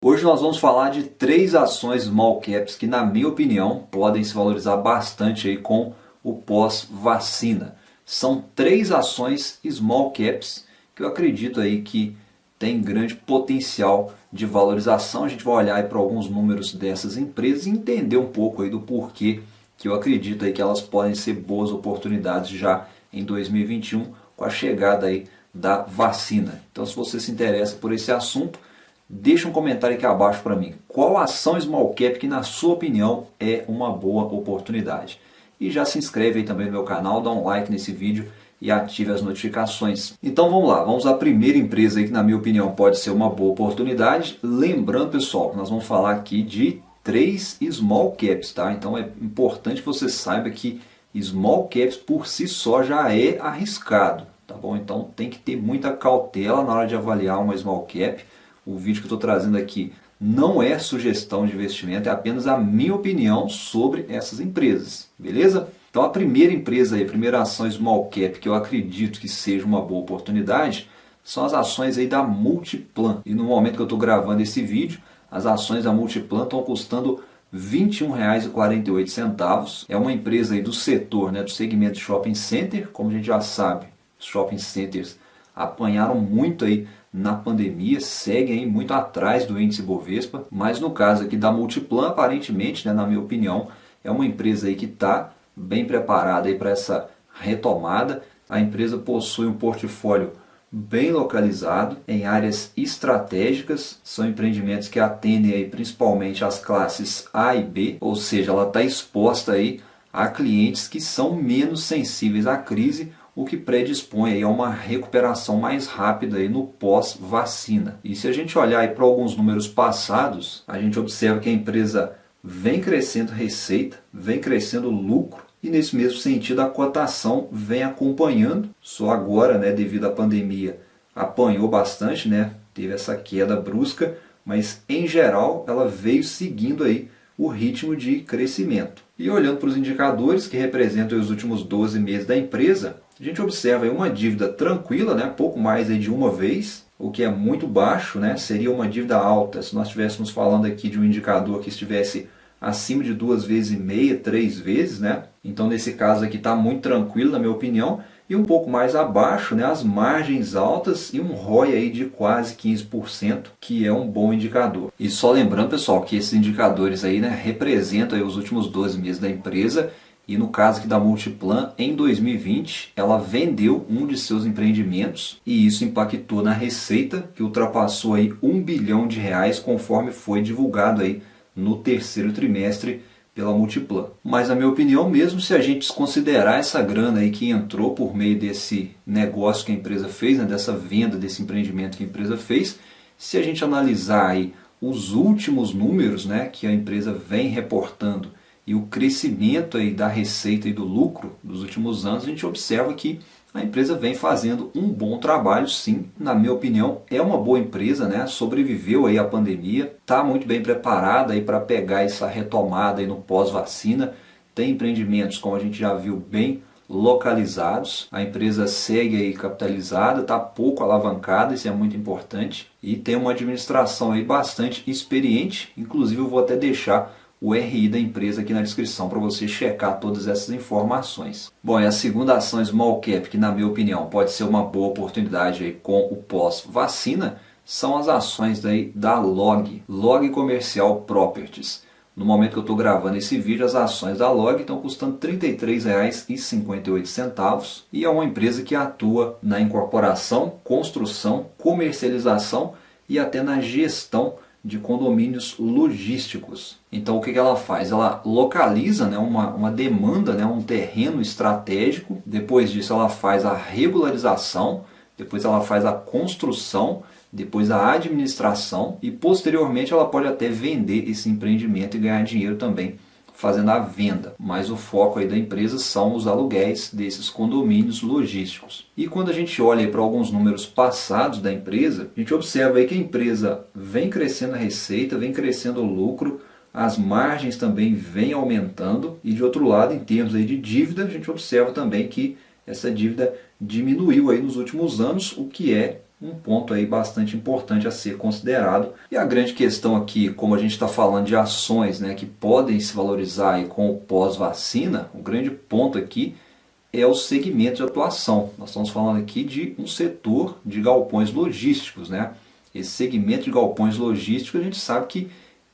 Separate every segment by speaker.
Speaker 1: Hoje nós vamos falar de três ações small caps que, na minha opinião, podem se valorizar bastante aí com o pós-vacina. São três ações small caps que eu acredito aí que tem grande potencial de valorização. A gente vai olhar aí para alguns números dessas empresas e entender um pouco aí do porquê que eu acredito aí que elas podem ser boas oportunidades já em 2021 com a chegada aí da vacina. Então, se você se interessa por esse assunto, deixa um comentário aqui abaixo para mim. Qual ação small cap que, na sua opinião, é uma boa oportunidade? E já se inscreve aí também no meu canal, dá um like nesse vídeo e ative as notificações. Então vamos lá, vamos à primeira empresa aí que, na minha opinião, pode ser uma boa oportunidade. Lembrando, pessoal, que nós vamos falar aqui de três small caps, tá? Então é importante que você saiba que small caps por si só já é arriscado, tá bom? Então tem que ter muita cautela na hora de avaliar uma small cap. O vídeo que eu estou trazendo aqui não é sugestão de investimento, é apenas a minha opinião sobre essas empresas, beleza? Então a primeira empresa aí, a primeira ação small cap que eu acredito que seja uma boa oportunidade são as ações aí da Multiplan. E no momento que eu estou gravando esse vídeo, as ações da Multiplan estão custando R$ 21,48. É uma empresa aí do setor, né, do segmento de shopping center. Como a gente já sabe, os shopping centers apanharam muito aí na pandemia, seguem aí muito atrás do índice Bovespa, mas no caso aqui da Multiplan, aparentemente, né, na minha opinião, é uma empresa aí que está bem preparada aí para essa retomada. A empresa possui um portfólio bem localizado em áreas estratégicas, são empreendimentos que atendem aí principalmente as classes A e B, ou seja, ela está exposta aí a clientes que são menos sensíveis à crise, o que predispõe aí a uma recuperação mais rápida aí no pós-vacina. E se a gente olhar aí para alguns números passados, a gente observa que a empresa vem crescendo receita, vem crescendo lucro, e nesse mesmo sentido a cotação vem acompanhando. Só agora, né, devido à pandemia, apanhou bastante, né, teve essa queda brusca, mas em geral ela veio seguindo aí o ritmo de crescimento. E olhando para os indicadores que representam os últimos 12 meses da empresa, a gente observa aí uma dívida tranquila, né, pouco mais aí de uma vez, o que é muito baixo, né, seria uma dívida alta se nós estivéssemos falando aqui de um indicador que estivesse acima de 2,5 vezes, 3 vezes, né? Então nesse caso aqui está muito tranquilo, na minha opinião, e um pouco mais abaixo, né, as margens altas e um ROI aí de quase 15%, que é um bom indicador. E só lembrando, pessoal, que esses indicadores aí, né, representam aí os últimos 12 meses da empresa. E no caso aqui da Multiplan, em 2020, ela vendeu um de seus empreendimentos e isso impactou na receita, que ultrapassou aí R$ 1 bilhão, conforme foi divulgado aí no terceiro trimestre pela Multiplan. Mas na minha opinião, mesmo se a gente desconsiderar essa grana aí que entrou por meio desse negócio que a empresa fez, né, dessa venda desse empreendimento que a empresa fez, se a gente analisar aí os últimos números, né, que a empresa vem reportando e o crescimento aí da receita e do lucro dos últimos anos, a gente observa que a empresa vem fazendo um bom trabalho, sim. Na minha opinião, é uma boa empresa, né? Sobreviveu aí à pandemia, está muito bem preparada aí para pegar essa retomada aí no pós-vacina. Tem empreendimentos, como a gente já viu, bem localizados. A empresa segue aí capitalizada, está pouco alavancada, isso é muito importante. E tem uma administração aí bastante experiente, inclusive eu vou até deixar o RI da empresa aqui na descrição para você checar todas essas informações. Bom, e a segunda ação small cap, que na minha opinião pode ser uma boa oportunidade aí com o pós-vacina, são as ações daí da Log Comercial Properties. No momento que eu estou gravando esse vídeo, as ações da Log estão custando R$ 33,58 e é uma empresa que atua na incorporação, construção, comercialização e até na gestão de condomínios logísticos. Então o que ela faz? Ela localiza, né, uma demanda, né, um terreno estratégico, depois disso ela faz a regularização, depois ela faz a construção, depois a administração e posteriormente ela pode até vender esse empreendimento e ganhar dinheiro também fazendo a venda, mas o foco aí da empresa são os aluguéis desses condomínios logísticos. E quando a gente olha para alguns números passados da empresa, a gente observa aí que a empresa vem crescendo a receita, vem crescendo o lucro, as margens também vêm aumentando e de outro lado, em termos aí de dívida, a gente observa também que essa dívida diminuiu aí nos últimos anos, o que é um ponto aí bastante importante a ser considerado. E a grande questão aqui, como a gente está falando de ações, né, que podem se valorizar aí com o pós-vacina, o grande ponto aqui é o segmento de atuação. Nós estamos falando aqui de um setor de galpões logísticos, né? Esse segmento de galpões logísticos a gente sabe que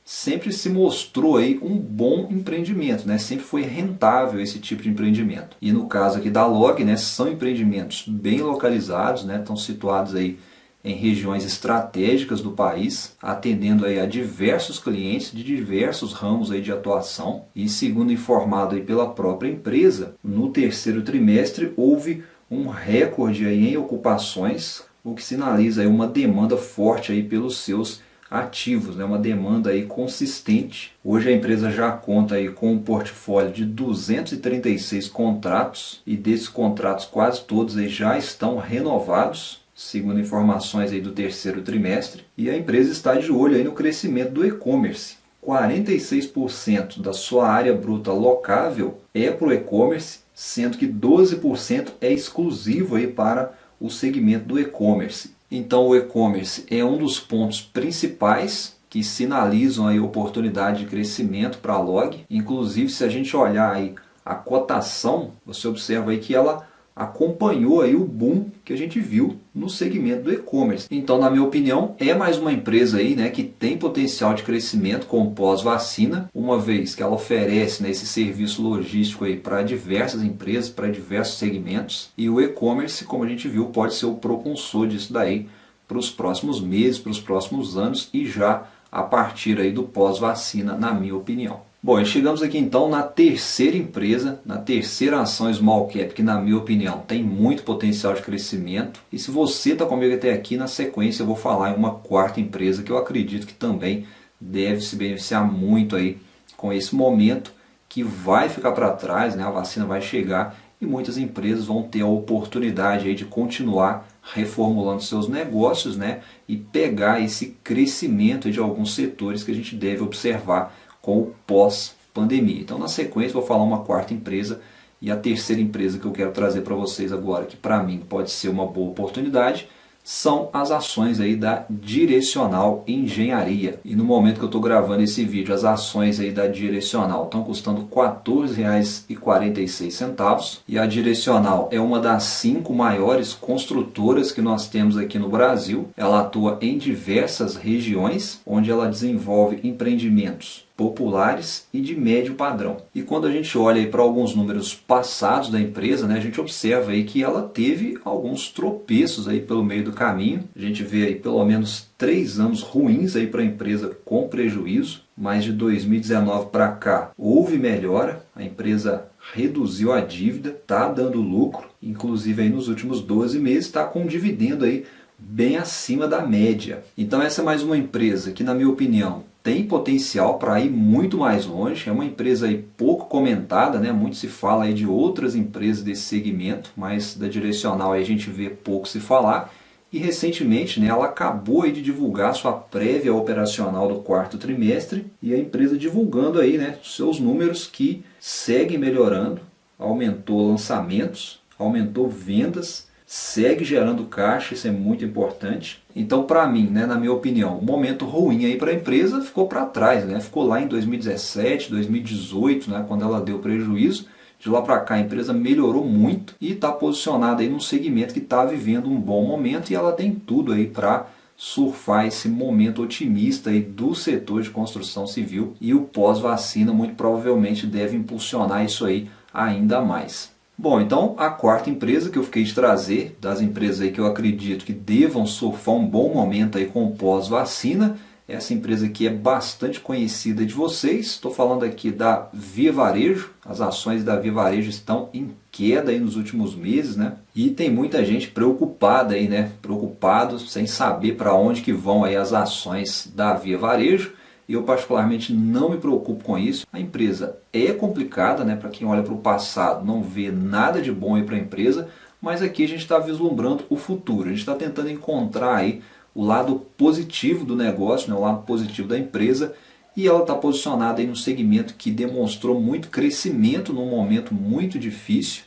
Speaker 1: sempre se mostrou aí um bom empreendimento, né? Sempre foi rentável esse tipo de empreendimento. E no caso aqui da LOG, né, são empreendimentos bem localizados, né? Estão situados aí em regiões estratégicas do país, atendendo aí a diversos clientes de diversos ramos aí de atuação. E segundo informado aí pela própria empresa, no terceiro trimestre houve um recorde aí em ocupações, o que sinaliza aí uma demanda forte aí pelos seus ativos, né? Uma demanda aí consistente. Hoje a empresa já conta aí com um portfólio de 236 contratos e desses contratos quase todos aí já estão renovados, segundo informações aí do terceiro trimestre, e a empresa está de olho aí no crescimento do e-commerce. 46% da sua área bruta locável é para o e-commerce, sendo que 12% é exclusivo aí para o segmento do e-commerce. Então o e-commerce é um dos pontos principais que sinalizam aí oportunidade de crescimento para a LOG. Inclusive, se a gente olhar aí a cotação, você observa aí que ela acompanhou aí o boom que a gente viu no segmento do e-commerce. Então, na minha opinião, é mais uma empresa aí, né, que tem potencial de crescimento com pós-vacina, uma vez que ela oferece, né, esse serviço logístico aí para diversas empresas, para diversos segmentos, e o e-commerce, como a gente viu, pode ser o propulsor disso daí para os próximos meses, para os próximos anos e já a partir aí do pós-vacina, na minha opinião. Bom, e chegamos aqui então na terceira empresa, na terceira ação small cap, que na minha opinião tem muito potencial de crescimento. E se você está comigo até aqui, na sequência eu vou falar em uma quarta empresa que eu acredito que também deve se beneficiar muito aí com esse momento que vai ficar para trás, né? A vacina vai chegar e muitas empresas vão ter a oportunidade aí de continuar reformulando seus negócios, né? E pegar esse crescimento de alguns setores que a gente deve observar com o pós-pandemia. Então, na sequência, vou falar uma quarta empresa e a terceira empresa que eu quero trazer para vocês agora, que para mim pode ser uma boa oportunidade, são as ações aí da Direcional Engenharia. E no momento que eu estou gravando esse vídeo, as ações aí da Direcional estão custando R$ 14,46 e a Direcional é uma das 5 maiores construtoras que nós temos aqui no Brasil. Ela atua em diversas regiões, onde ela desenvolve empreendimentos populares e de médio padrão. E quando a gente olha para alguns números passados da empresa, né, a gente observa aí que ela teve alguns tropeços aí pelo meio do caminho. A gente vê aí pelo menos 3 anos ruins aí para a empresa com prejuízo, mas de 2019 para cá houve melhora, a empresa reduziu a dívida, está dando lucro, inclusive aí nos últimos 12 meses está com um dividendo aí bem acima da média. Então essa é mais uma empresa que, na minha opinião, tem potencial para ir muito mais longe. É uma empresa aí pouco comentada, né? Muito se fala aí de outras empresas desse segmento, mas da Direcional aí a gente vê pouco se falar. E recentemente, né, ela acabou aí de divulgar sua prévia operacional do quarto trimestre e a empresa divulgando aí, né, seus números que seguem melhorando, aumentou lançamentos, aumentou vendas, segue gerando caixa, isso é muito importante. Então, para mim, né, na minha opinião, o momento ruim aí para a empresa ficou para trás, né? Ficou lá em 2017, 2018, né, quando ela deu prejuízo. De lá para cá a empresa melhorou muito e está posicionada aí num segmento que está vivendo um bom momento e ela tem tudo aí para surfar esse momento otimista aí do setor de construção civil, e o pós-vacina muito provavelmente deve impulsionar isso aí ainda mais. Bom, então a quarta empresa que eu fiquei de trazer, das empresas aí que eu acredito que devam surfar um bom momento aí com o pós-vacina, essa empresa aqui é bastante conhecida de vocês. Estou falando aqui da Via Varejo. As ações da Via Varejo estão em queda aí nos últimos meses, né? E tem muita gente preocupada aí, né? Preocupados, sem saber para onde que vão aí as ações da Via Varejo. E eu particularmente não me preocupo com isso. A empresa é complicada, né? Para quem olha para o passado, não vê nada de bom aí para a empresa. Mas aqui a gente está vislumbrando o futuro. A gente está tentando encontrar aí o lado positivo do negócio, né, o lado positivo da empresa, e ela está posicionada em um segmento que demonstrou muito crescimento num momento muito difícil,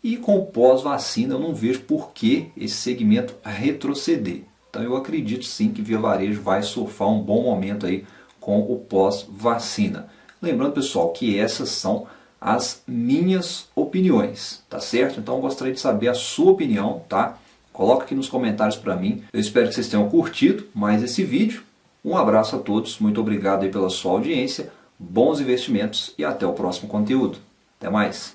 Speaker 1: E com o pós-vacina eu não vejo por que esse segmento retroceder. Então eu acredito sim que Via Varejo vai surfar um bom momento aí com o pós-vacina. Lembrando, pessoal, que essas são as minhas opiniões, tá certo? Então eu gostaria de saber a sua opinião, tá? Coloca aqui nos comentários para mim. Eu espero que vocês tenham curtido mais esse vídeo. Um abraço a todos, muito obrigado aí pela sua audiência, bons investimentos e até o próximo conteúdo. Até mais!